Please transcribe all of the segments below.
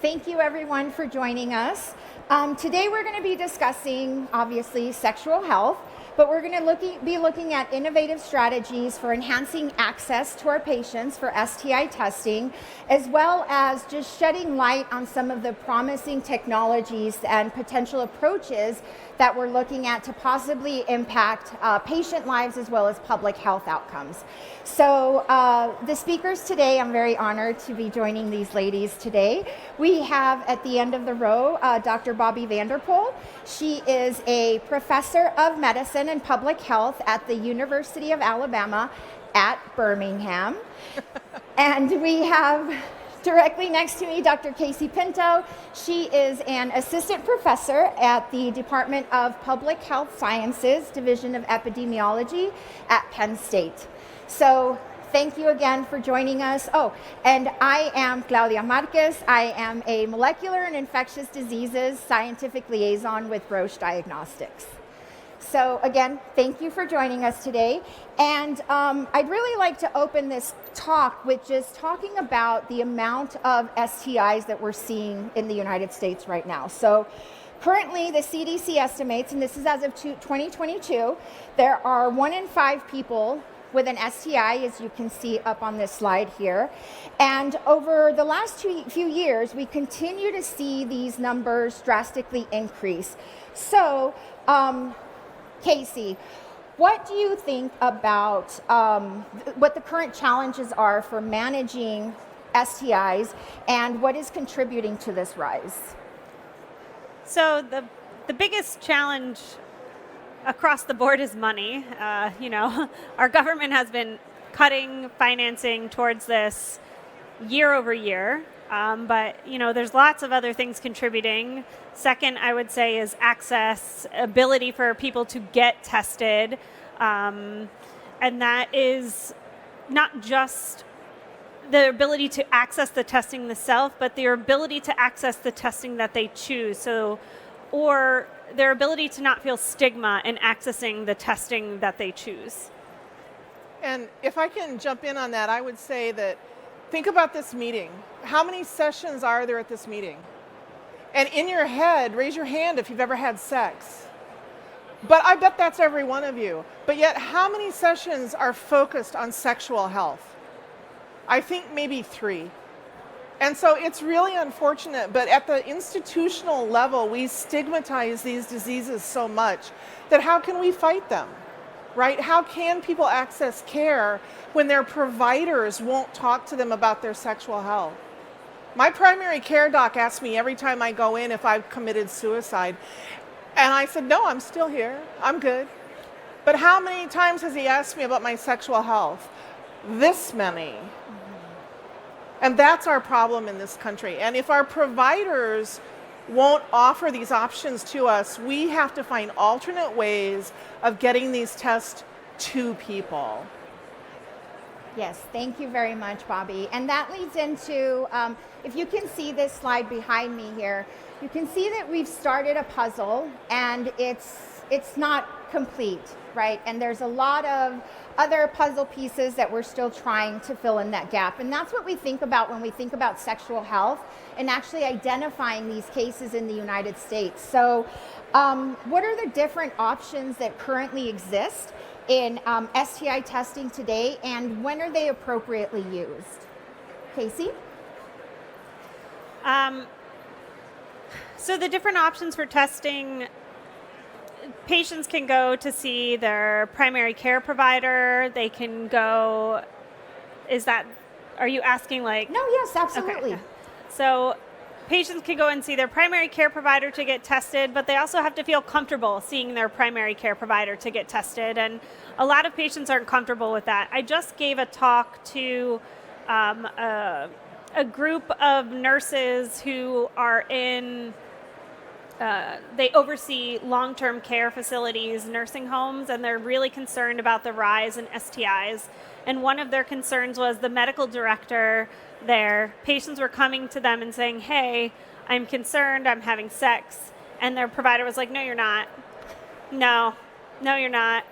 Thank you everyone for joining us. Today we're going to be discussing, obviously, sexual health, but we're going to be looking at innovative strategies for enhancing access to our patients for STI testing, as well as just shedding light on some of the promising technologies and potential approaches that we're looking at to possibly impact patient lives as well as public health outcomes. So the speakers today, I'm very honored to be joining these ladies today. We have at the end of the row, Dr. Barbara Van Der Pol. She is a professor of medicine and public health at the University of Alabama at Birmingham. And we have directly next to me, Dr. Casey Pinto. She is an assistant professor at the Department of Public Health Sciences, Division of Epidemiology at Penn State. So thank you again for joining us. Oh, and I am Claudia Marquez. I am a molecular and infectious diseases scientific liaison with Roche Diagnostics. So again, thank you for joining us today. And I'd really like to open this talk with just talking about the amount of STIs that we're seeing in the United States right now. So currently, the CDC estimates, and this is as of 2022, there are 1 in 5 people with an STI, as you can see up on this slide here. And over the last few years, we continue to see these numbers drastically increase. So, Casey, what do you think about what the current challenges are for managing STIs and what is contributing to this rise? So the biggest challenge across the board is money. Our government has been cutting financing towards this year over year. But there's lots of other things contributing. Second, I would say, is access, ability for people to get tested. And that is not just the ability to access the testing themselves, but their ability to access the testing that they choose. Or their ability to not feel stigma in accessing the testing that they choose. And if I can jump in on that, I would say that think about this meeting. How many sessions are there at this meeting? And in your head, raise your hand if you've ever had sex. But I bet that's every one of you. But yet, how many sessions are focused on sexual health? I think maybe 3. And so it's really unfortunate, but at the institutional level, we stigmatize these diseases so much that how can we fight them, right? How can people access care when their providers won't talk to them about their sexual health? My primary care doc asks me every time I go in if I've committed suicide. And I said, no, I'm still here. I'm good. But how many times has he asked me about my sexual health? This many. And that's our problem in this country. And if our providers won't offer these options to us, we have to find alternate ways of getting these tests to people. Yes, thank you very much, Bobby. And that leads into, if you can see this slide behind me here, you can see that we've started a puzzle and it's not complete, right? And there's a lot of other puzzle pieces that we're still trying to fill in that gap. And that's what we think about when we think about sexual health and actually identifying these cases in the United States. So what are the different options that currently exist in STI testing today, and when are they appropriately used? Casey? So the different options for testing, patients can go to see their primary care provider. They can go, are you asking like? No, yes, absolutely. Okay. So patients can go and see their primary care provider to get tested, but they also have to feel comfortable seeing their primary care provider to get tested. And a lot of patients aren't comfortable with that. I just gave a talk to a group of nurses who are they oversee long-term care facilities, nursing homes, and they're really concerned about the rise in STIs. And one of their concerns was the medical director there. Patients were coming to them and saying, hey, I'm concerned, I'm having sex. And their provider was like, no, you're not. No, you're not.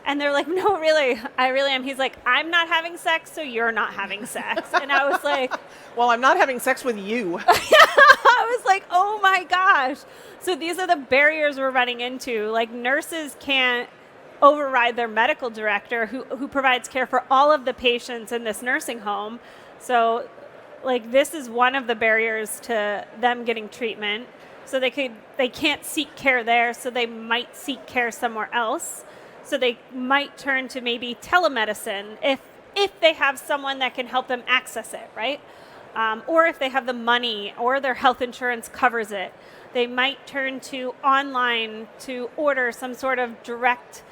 And they're like, no, really, I really am. He's like, I'm not having sex, so you're not having sex. And I was like, well, I'm not having sex with you. I was like, oh my gosh. So these are the barriers we're running into. Like, nurses can't override their medical director who provides care for all of the patients in this nursing home. So like, this is one of the barriers to them getting treatment. So they can't seek care there, so they might seek care somewhere else. So they might turn to maybe telemedicine if they have someone that can help them access it, right? Or if they have the money or their health insurance covers it. They might turn to online to order some sort of direct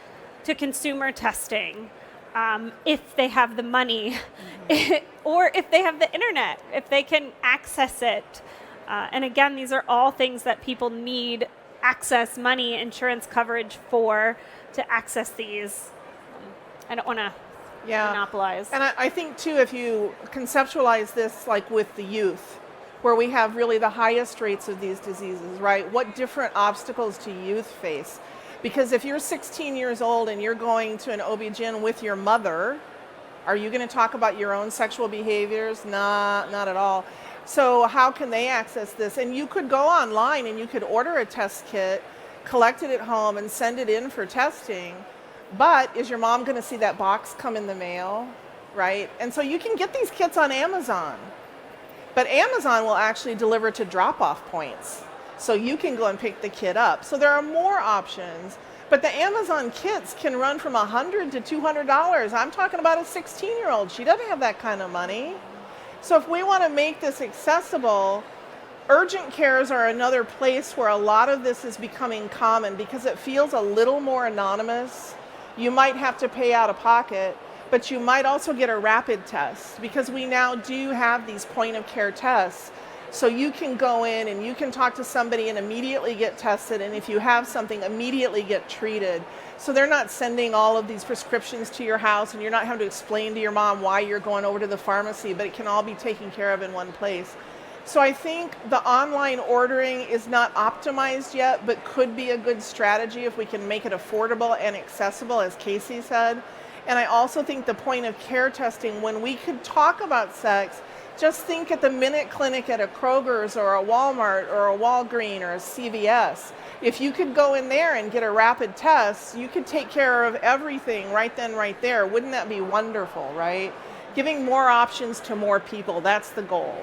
to consumer testing if they have the money, or if they have the internet, if they can access it. And again, these are all things that people need access, money, insurance coverage for, to access these. I don't want to monopolize. And I think too, if you conceptualize this like with the youth, where we have really the highest rates of these diseases, right? What different obstacles do youth face? Because if you're 16 years old and you're going to an OB-GYN with your mother, are you going to talk about your own sexual behaviors? Not at all. So how can they access this? And you could go online and you could order a test kit, collect it at home, and send it in for testing. But is your mom going to see that box come in the mail, right? And so you can get these kits on Amazon. But Amazon will actually deliver to drop-off points. So you can go and pick the kit up. So there are more options. But the Amazon kits can run from $100 to $200. I'm talking about a 16-year-old. She doesn't have that kind of money. So if we want to make this accessible, urgent cares are another place where a lot of this is becoming common because it feels a little more anonymous. You might have to pay out of pocket, but you might also get a rapid test because we now do have these point of care tests. So you can go in and you can talk to somebody and immediately get tested, and if you have something, immediately get treated. So they're not sending all of these prescriptions to your house, and you're not having to explain to your mom why you're going over to the pharmacy, but it can all be taken care of in one place. So I think the online ordering is not optimized yet, but could be a good strategy if we can make it affordable and accessible, as Casey said. And I also think the point of care testing, when we could talk about sex, just think at the minute clinic at a Kroger's or a Walmart or a Walgreens or a CVS. If you could go in there and get a rapid test, you could take care of everything right then, right there. Wouldn't that be wonderful, right? Giving more options to more people, that's the goal.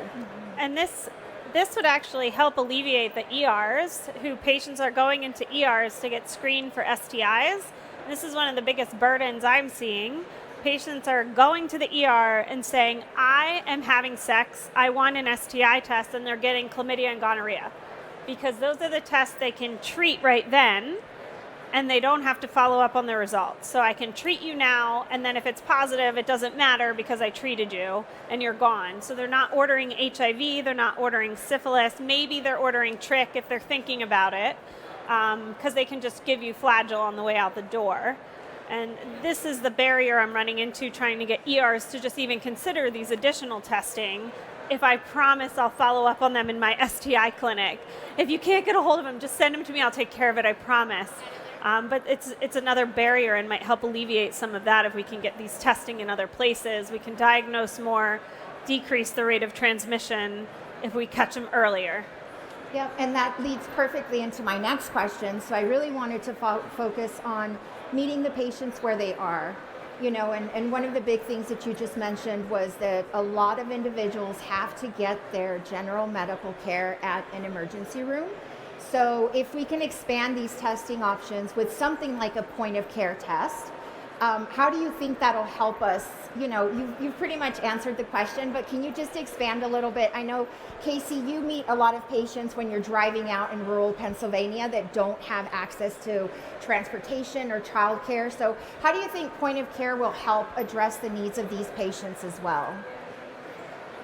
And this would actually help alleviate the ERs, who patients are going into ERs to get screened for STIs. This is one of the biggest burdens I'm seeing. Patients are going to the ER and saying, I am having sex, I want an STI test, and they're getting chlamydia and gonorrhea. Because those are the tests they can treat right then, and they don't have to follow up on the results. So I can treat you now, and then if it's positive, it doesn't matter because I treated you, and you're gone. So they're not ordering HIV, they're not ordering syphilis, maybe they're ordering trick if they're thinking about it, because they can just give you Flagyl on the way out the door. And this is the barrier I'm running into, trying to get ERs to just even consider these additional testing. If I promise I'll follow up on them in my STI clinic. If you can't get a hold of them, just send them to me. I'll take care of it, I promise. But it's another barrier and might help alleviate some of that if we can get these testing in other places. We can diagnose more, decrease the rate of transmission if we catch them earlier. Yeah, and that leads perfectly into my next question. So I really wanted to focus on meeting the patients where they are. You know, and one of the big things that you just mentioned was that a lot of individuals have to get their general medical care at an emergency room. So if we can expand these testing options with something like a point of care test, how do you think that'll help us? You know, you've pretty much answered the question, but can you just expand a little bit? I know, Casey, you meet a lot of patients when you're driving out in rural Pennsylvania that don't have access to transportation or childcare. So how do you think point of care will help address the needs of these patients as well?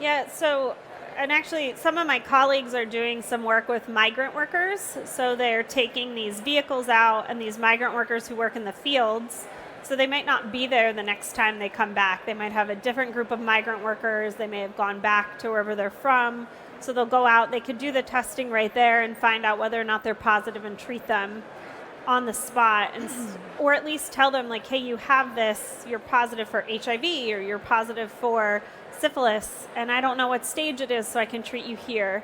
Yeah, so, and actually some of my colleagues are doing some work with migrant workers. So they're taking these vehicles out, and these migrant workers who work in the fields, so they might not be there the next time they come back. They might have a different group of migrant workers. They may have gone back to wherever they're from. So they'll go out, they could do the testing right there and find out whether or not they're positive and treat them. on the spot, and or at least tell them like, hey, you have this, you're positive for HIV or you're positive for syphilis, and I don't know what stage it is, so I can treat you here.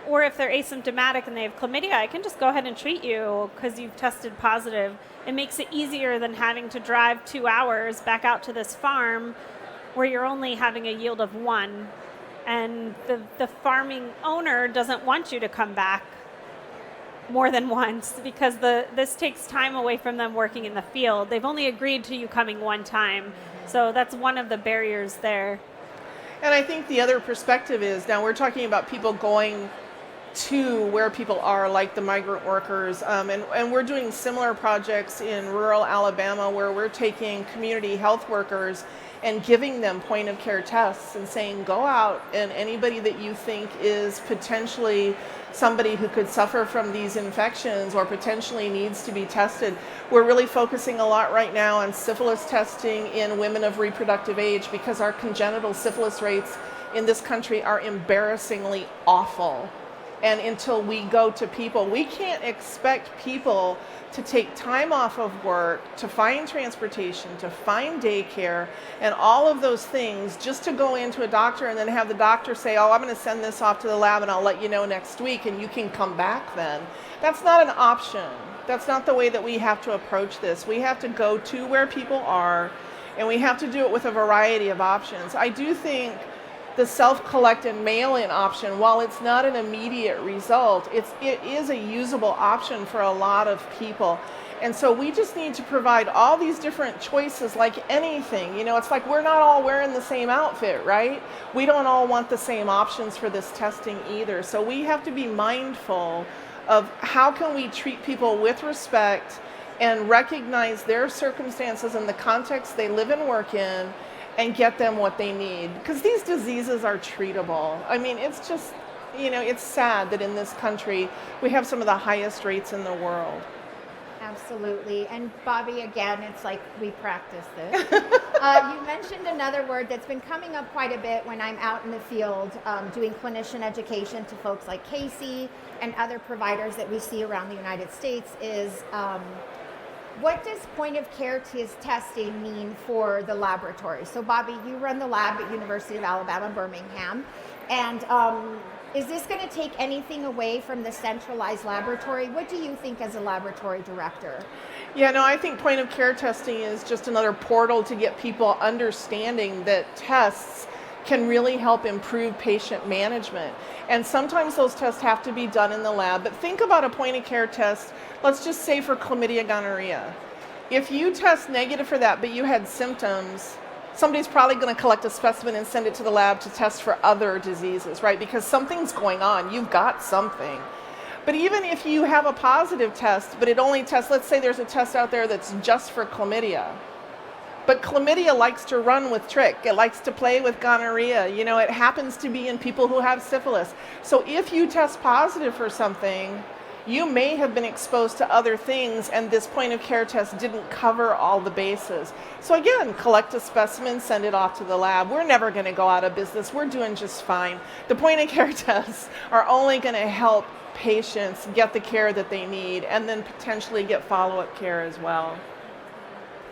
Or if they're asymptomatic and they have chlamydia, I can just go ahead and treat you because you've tested positive. It makes it easier than having to drive 2 hours back out to this farm where you're only having a yield of 1. And the farming owner doesn't want you to come back more than once because this takes time away from them working in the field. They've only agreed to you coming one time. So that's one of the barriers there. And I think the other perspective is, now we're talking about people going to where people are, like the migrant workers, and we're doing similar projects in rural Alabama where we're taking community health workers and giving them point of care tests and saying, go out, and anybody that you think is potentially somebody who could suffer from these infections or potentially needs to be tested. We're really focusing a lot right now on syphilis testing in women of reproductive age because our congenital syphilis rates in this country are embarrassingly awful. And until we go to people, we can't expect people to take time off of work, to find transportation, to find daycare, and all of those things just to go into a doctor and then have the doctor say, oh, I'm going to send this off to the lab and I'll let you know next week and you can come back then. That's not an option. That's not the way that we have to approach this. We have to go to where people are, and we have to do it with a variety of options. I do think the self-collect and mail-in option, while it's not an immediate result, it is a usable option for a lot of people. And so we just need to provide all these different choices like anything. You know, it's like we're not all wearing the same outfit, right? We don't all want the same options for this testing either. So we have to be mindful of how can we treat people with respect and recognize their circumstances and the context they live and work in, and get them what they need. Because these diseases are treatable. I mean, it's just, you know, it's sad that in this country we have some of the highest rates in the world. Absolutely. And Bobby, again, it's like we practice this. You mentioned another word that's been coming up quite a bit when I'm out in the field doing clinician education to folks like Casey and other providers that we see around the United States is what does point of care testing mean for the laboratory? So Bobby, you run the lab at University of Alabama, Birmingham. And is this going to take anything away from the centralized laboratory? What do you think as a laboratory director? Yeah, no, I think point of care testing is just another portal to get people understanding that tests can really help improve patient management. And sometimes those tests have to be done in the lab. But think about a point of care test, let's just say for chlamydia, gonorrhea. If you test negative for that, but you had symptoms, somebody's probably going to collect a specimen and send it to the lab to test for other diseases, right? Because something's going on, you've got something. But even if you have a positive test, but it only tests, let's say there's a test out there that's just for chlamydia. But chlamydia likes to run with trick. It likes to play with gonorrhea. You know, it happens to be in people who have syphilis. So if you test positive for something, you may have been exposed to other things, and this point of care test didn't cover all the bases. So again, collect a specimen, send it off to the lab. We're never going to go out of business. We're doing just fine. The point of care tests are only going to help patients get the care that they need and then potentially get follow-up care as well.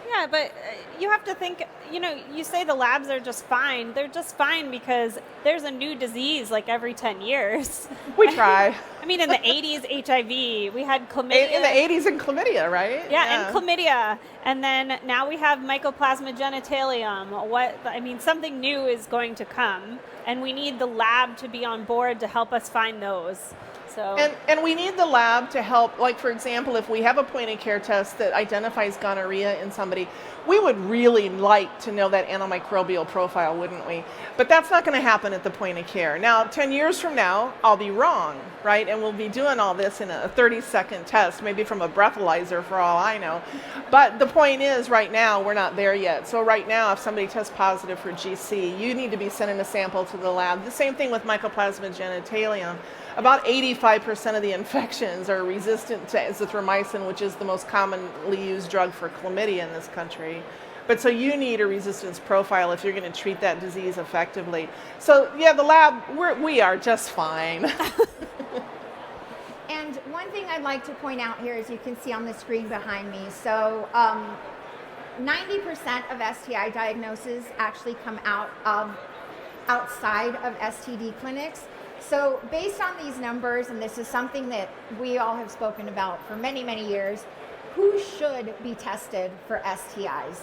Yeah, but you have to think, you know, you say the labs are just fine. They're just fine because there's a new disease like every 10 years. We try. I mean, in the 80s, HIV. We had chlamydia. In the 80s and chlamydia, right? Yeah, and chlamydia. And then now we have mycoplasma genitalium. Something new is going to come, and we need the lab to be on board to help us find those. So. And we need the lab to help, like for example, if we have a point of care test that identifies gonorrhea in somebody, we would really like to know that antimicrobial profile, wouldn't we? But that's not going to happen at the point of care. Now, 10 years from now, I'll be wrong, right? And we'll be doing all this in a 30-second test, maybe from a breathalyzer for all I know. But the point is, right now, we're not there yet. So right now, if somebody tests positive for GC, you need to be sending a sample to the lab. The same thing with mycoplasma genitalium. About 85% of the infections are resistant to azithromycin, which is the most commonly used drug for chlamydia in this country. But so you need a resistance profile if you're going to treat that disease effectively. So yeah, the lab, we are just fine. And one thing I'd like to point out here, as you can see on the screen behind me, so 90% of STI diagnoses actually come outside of STD clinics. So based on these numbers, and this is something that we all have spoken about for many, many years, who should be tested for STIs?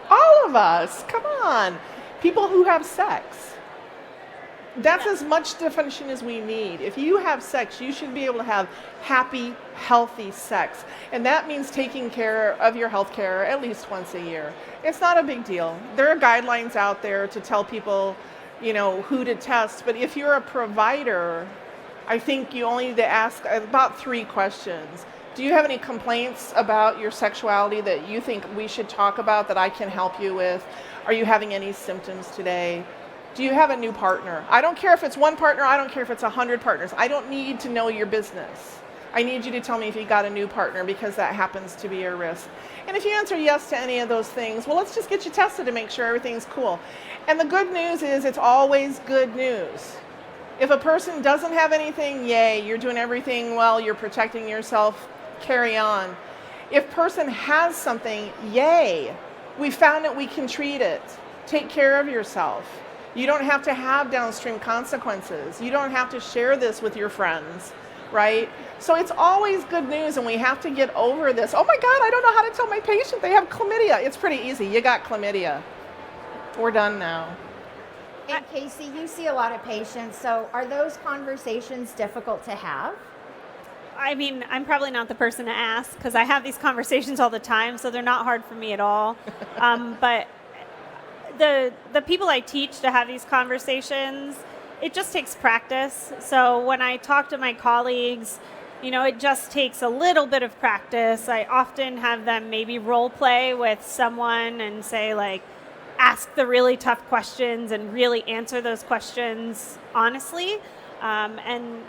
All of us, come on. People who have sex. That's as much definition as we need. If you have sex, you should be able to have happy, healthy sex. And that means taking care of your health care at least once a year. It's not a big deal. There are guidelines out there to tell people, who to test. But if you're a provider, I think you only need to ask about 3 questions. Do you have any complaints about your sexuality that you think we should talk about that I can help you with? Are you having any symptoms today? Do you have a new partner? I don't care if it's 1 partner, I don't care if it's 100 partners. I don't need to know your business. I need you to tell me if you got a new partner, because that happens to be a risk. And if you answer yes to any of those things, well, let's just get you tested to make sure everything's cool. And the good news is it's always good news. If a person doesn't have anything, yay, you're doing everything well, you're protecting yourself, carry on. If person has something, yay, we found that we can treat it. Take care of yourself. You don't have to have downstream consequences. You don't have to share this with your friends, right? So it's always good news, and we have to get over this. Oh my God, I don't know how to tell my patient they have chlamydia. It's pretty easy. You got chlamydia. We're done now. And Casey, you see a lot of patients, so are those conversations difficult to have? I mean, I'm probably not the person to ask, because I have these conversations all the time, so they're not hard for me at all. But the people I teach to have these conversations, it just takes practice. So when I talk to my colleagues, it just takes a little bit of practice. I often have them maybe role play with someone and say, like, ask the really tough questions and really answer those questions honestly. And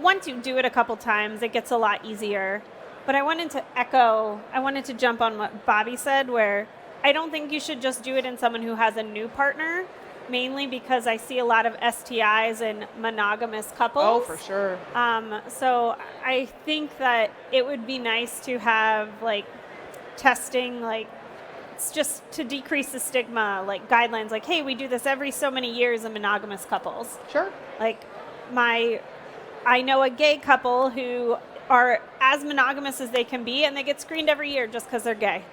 once you do it a couple times, it gets a lot easier. But I wanted to jump on what Bobby said, where I don't think you should just do it in someone who has a new partner, mainly because I see a lot of STIs in monogamous couples. Oh, for sure. So I think that it would be nice to have testing, it's just to decrease the stigma, guidelines, hey, we do this every so many years in monogamous couples. Sure. I know a gay couple who are as monogamous as they can be, and they get screened every year just because they're gay.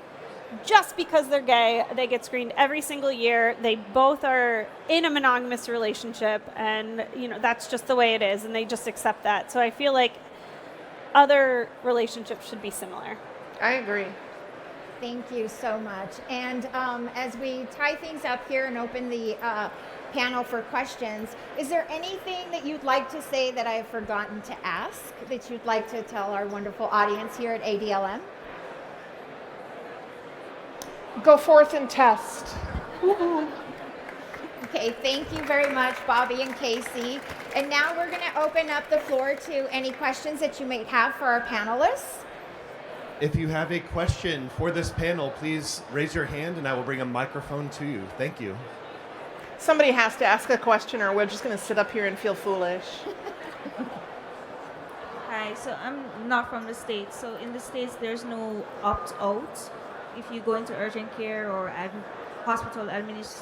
Just because they're gay, they get screened every single year. They both are in a monogamous relationship, and that's just the way it is, and they just accept that. So I feel like other relationships should be similar. I agree. Thank you so much. And as we tie things up here and open the panel for questions, is there anything that you'd like to say that I've forgotten to ask that you'd like to tell our wonderful audience here at ADLM? Go forth and test. Okay, thank you very much, Bobby and Casey. And now we're going to open up the floor to any questions that you might have for our panelists. If you have a question for this panel, please raise your hand and I will bring a microphone to you. Thank you. Somebody has to ask a question, or we're just going to sit up here and feel foolish. Hi, so I'm not from the States. So in the States, there's no opt-out. If you go into urgent care or hospital admissions,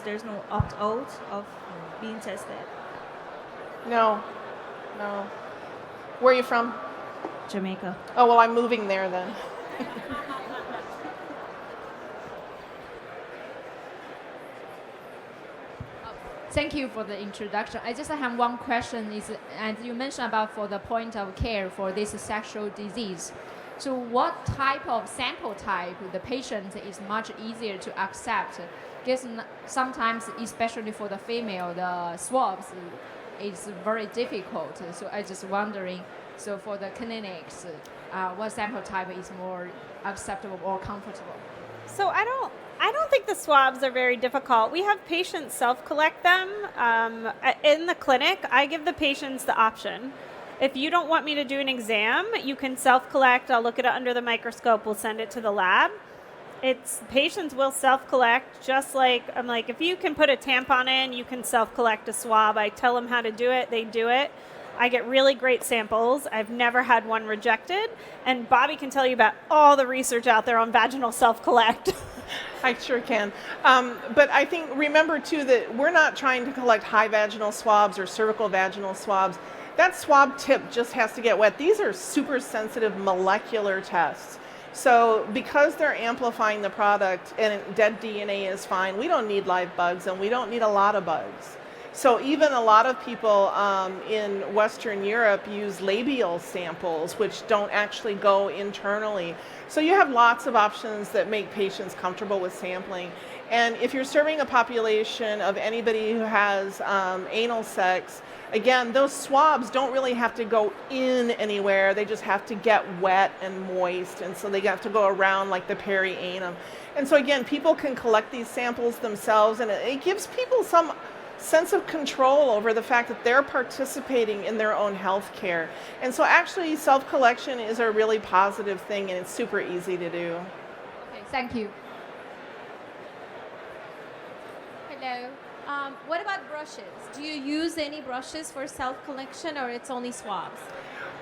there's no opt-out of being tested. No. Where are you from? Jamaica. Oh, well, I'm moving there then. Thank you for the introduction. I just have one question. And you mentioned about for the point of care for this sexual disease. So what type of sample type the patient is much easier to accept? Because sometimes, especially for the female, the swabs is very difficult. So I just wondering, so for the clinics, what sample type is more acceptable or comfortable? So I don't think the swabs are very difficult. We have patients self-collect them. In the clinic, I give the patients the option. If you don't want me to do an exam, you can self-collect. I'll look at it under the microscope. We'll send it to the lab. It's patients will self-collect, just like, I'm like, if you can put a tampon in, you can self-collect a swab. I tell them how to do it, they do it. I get really great samples. I've never had one rejected. And Bobby can tell you about all the research out there on vaginal self-collect. I sure can. But I think, remember too, that we're not trying to collect high vaginal swabs or cervical vaginal swabs. That swab tip just has to get wet. These are super sensitive molecular tests. So because they're amplifying the product and dead DNA is fine, we don't need live bugs and we don't need a lot of bugs. So even a lot of people in Western Europe use labial samples, which don't actually go internally. So you have lots of options that make patients comfortable with sampling. And if you're serving a population of anybody who has anal sex, again, those swabs don't really have to go in anywhere. They just have to get wet and moist. And so they have to go around like the perianum. And so again, people can collect these samples themselves, and it gives people some sense of control over the fact that they're participating in their own health care. And so actually self-collection is a really positive thing, and it's super easy to do. Okay, thank you. Hello. What about brushes? Do you use any brushes for self-collection, or it's only swabs?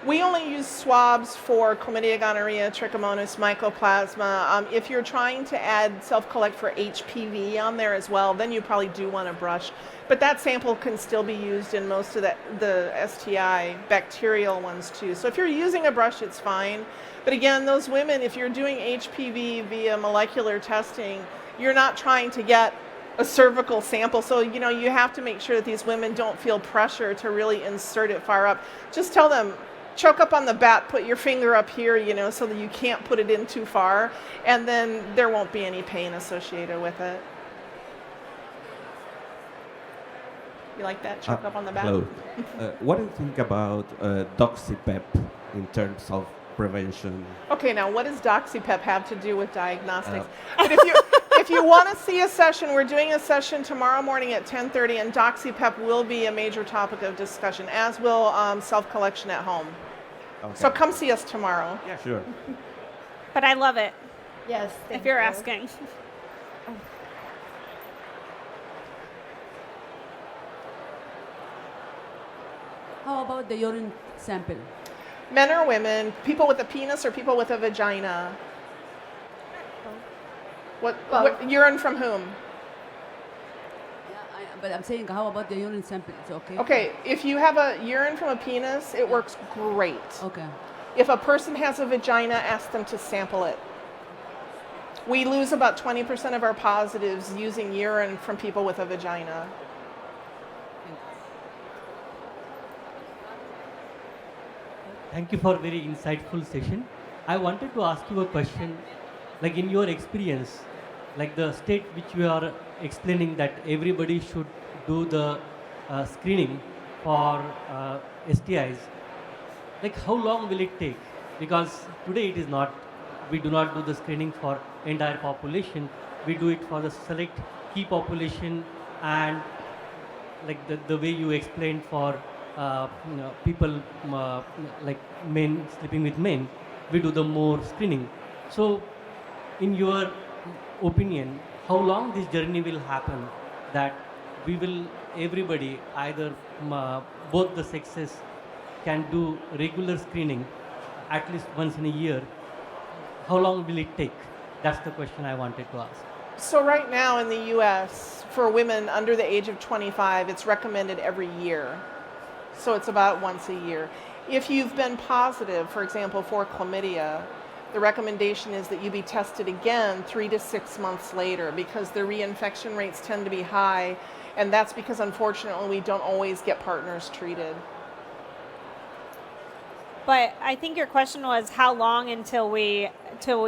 We only use swabs for chlamydia, gonorrhea, trichomonas, mycoplasma. If you're trying to add self-collect for HPV on there as well, then you probably do want a brush. But that sample can still be used in most of the STI bacterial ones too. So if you're using a brush, it's fine. But again, those women, if you're doing HPV via molecular testing, you're not trying to get a cervical sample. So, you know, you have to make sure that these women don't feel pressure to really insert it far up. Just tell them, choke up on the bat, put your finger up here, you know, so that you can't put it in too far, and then there won't be any pain associated with it. You like that? Choke up on the bat? Hello. What do you think about doxypep in terms of prevention? Okay, now what does doxypep have to do with diagnostics? But if you want to see a session, we're doing a session tomorrow morning at 10:30, and doxypep will be a major topic of discussion, as will self-collection at home. Okay. So come see us tomorrow. Yeah, sure. But I love it, Yes. if you're asking. How about the urine sample? Men or women, people with a penis or people with a vagina? What urine from whom? Yeah, but I'm saying, how about the urine sample? It's okay? Okay, if you have a urine from a penis, it works great. Okay. If a person has a vagina, ask them to sample it. We lose about 20% of our positives using urine from people with a vagina. Thank you for a very insightful session. I wanted to ask you a question, like in your experience, like the state which you are explaining that everybody should do the screening for STIs, like how long will it take? Because today it is not, we do not do the screening for entire population, we do it for the select key population, and like the way you explained for people like men sleeping with men, we do the more screening. So in your opinion, how long this journey will happen that we will, everybody, either both the sexes can do regular screening at least once in a year? How long will it take? That's the question I wanted to ask. So right now in the US, for women under the age of 25, it's recommended every year. So it's about once a year. If you've been positive, for example, for chlamydia, the recommendation is that you be tested again 3 to 6 months later, because the reinfection rates tend to be high, and that's because unfortunately we don't always get partners treated. But I think your question was how long until we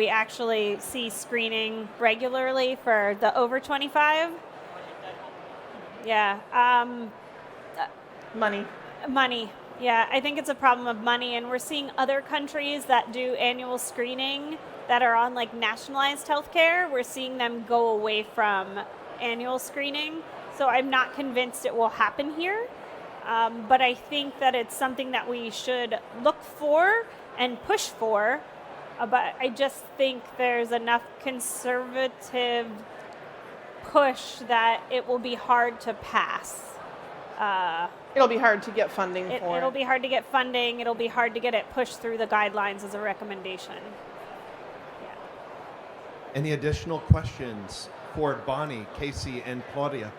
actually see screening regularly for the over 25? Yeah. Money. Yeah, I think it's a problem of money, and we're seeing other countries that do annual screening that are on like nationalized healthcare. We're seeing them go away from annual screening. So I'm not convinced it will happen here. But I think that it's something that we should look for and push for but I just think there's enough conservative push that it will be hard to pass. It'll be hard to get funding for It'll it. be hard to get funding. It'll be hard to get it pushed through the guidelines as a recommendation. Any additional questions for Bonnie, Casey, and Claudia?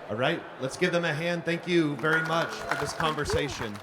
All right, let's give them a hand. Thank you very much for this conversation.